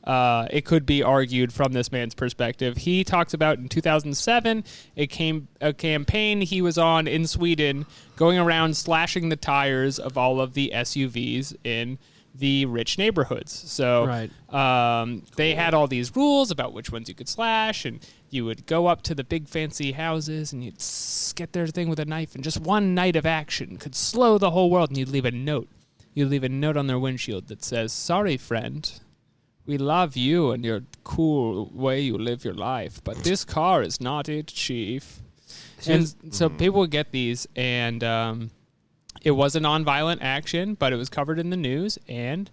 it could be argued from this man's perspective. He talks about in 2007 a campaign he was on in Sweden, going around slashing the tires of all of the SUVs in the rich neighborhoods. So they had all these rules about which ones you could slash, and you would go up to the big fancy houses and you'd get their thing with a knife, and just one night of action could slow the whole world, and you'd leave a note. You'd leave a note on their windshield that says, "Sorry, friend. We love you and your cool way you live your life, but this car is not it, chief." And so people would get these, and it was a nonviolent action, but it was covered in the news, and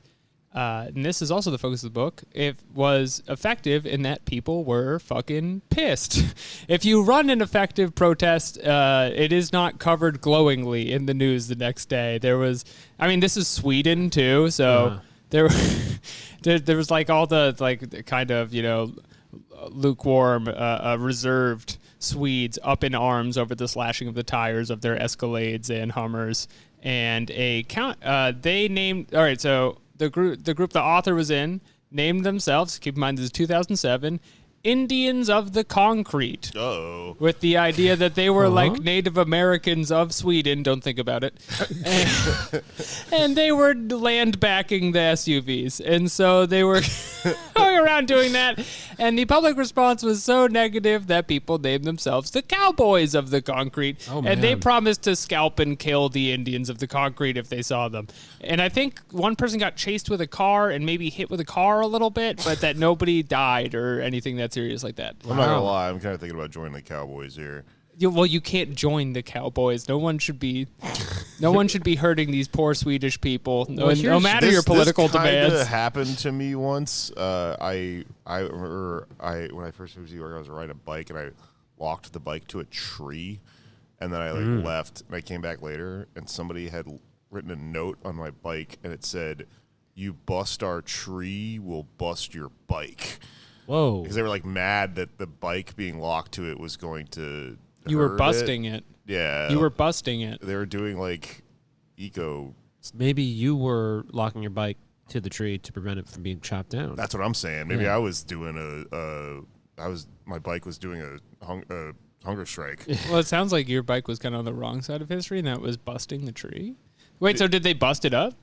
this is also the focus of the book. It was effective in that people were fucking pissed. If you run an effective protest, it is not covered glowingly in the news the next day. This is Sweden too, so there was like all the like kind of, lukewarm, reserved Swedes up in arms over the slashing of the tires of their Escalades and Hummers, and they named. All right, so the group the author was in named themselves. Keep in mind this is 2007. Indians of the Concrete. Uh-oh. With the idea that they were like Native Americans of Sweden. Don't think about it. And they were land backing the SUVs. And so they were going around doing that. And the public response was so negative that people named themselves the Cowboys of the Concrete. Oh, man. And they promised to scalp and kill the Indians of the Concrete if they saw them. And I think one person got chased with a car and maybe hit with a car a little bit, but that nobody died or anything that serious like that. I'm not gonna lie, I'm kind of thinking about joining the Cowboys here. Well, you can't join the Cowboys. No one should be hurting these poor Swedish people, no matter your political demands. This happened to me once. I remember when I first moved to New York, I was riding a bike and I locked the bike to a tree, and then I left, and I came back later, and somebody had written a note on my bike, and it said, "You bust our tree, we'll bust your bike." Whoa! Because they were like mad that the bike being locked to it was going to. You were busting it. Yeah. You were busting it. They were doing like eco. Maybe you were locking your bike to the tree to prevent it from being chopped down. That's what I'm saying. Maybe I was doing my bike was doing a hunger strike. Well, it sounds like your bike was kind of on the wrong side of history, and that was busting the tree. Wait, so did they bust it up?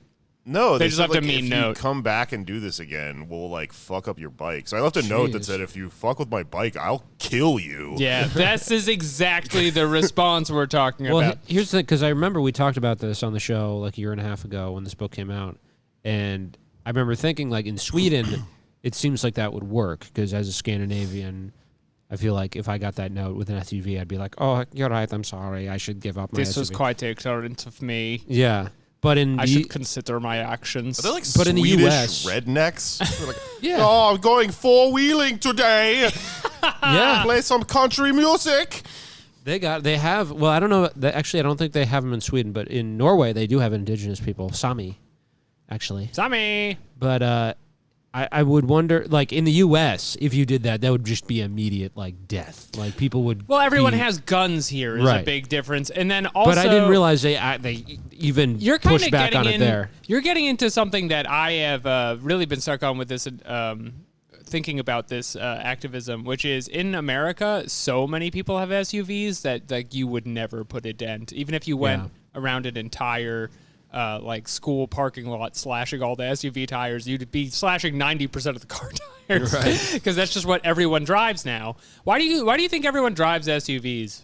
No, they just left a if mean note. You come back and do this again, we'll like fuck up your bike. So I left a note that said, "If you fuck with my bike, I'll kill you." Yeah, this is exactly the response we're talking about. Well, here's the thing, because I remember we talked about this on the show like a year and a half ago when this book came out, and I remember thinking like in Sweden, it seems like that would work because as a Scandinavian, I feel like if I got that note with an SUV, I'd be like, "Oh, you're right. I'm sorry. I should give up my This SUV." was quite ignorant of me. Yeah. But I should consider my actions. Are they like but in the Swedish US, rednecks? They're like, yeah. "Oh, I'm going four-wheeling today. Yeah. Play some country music." They have, well, I don't know. Actually, I don't think they have them in Sweden, but in Norway, they do have indigenous people. Sami, actually. Sami! But I would wonder, like, in the U.S., if you did that, that would just be immediate, like, death. Like, people would... Well, everyone has guns here is a big difference. And then also... But I didn't realize they even pushed back on it there. You're getting into something that I have really been stuck on with this, thinking about this activism, which is in America, so many people have SUVs that like you would never put a dent. Even if you went around an entire... like school parking lot slashing all the SUV tires, you'd be slashing 90% of the car tires, right? Because that's just what everyone drives now. Why do you think everyone drives SUVs?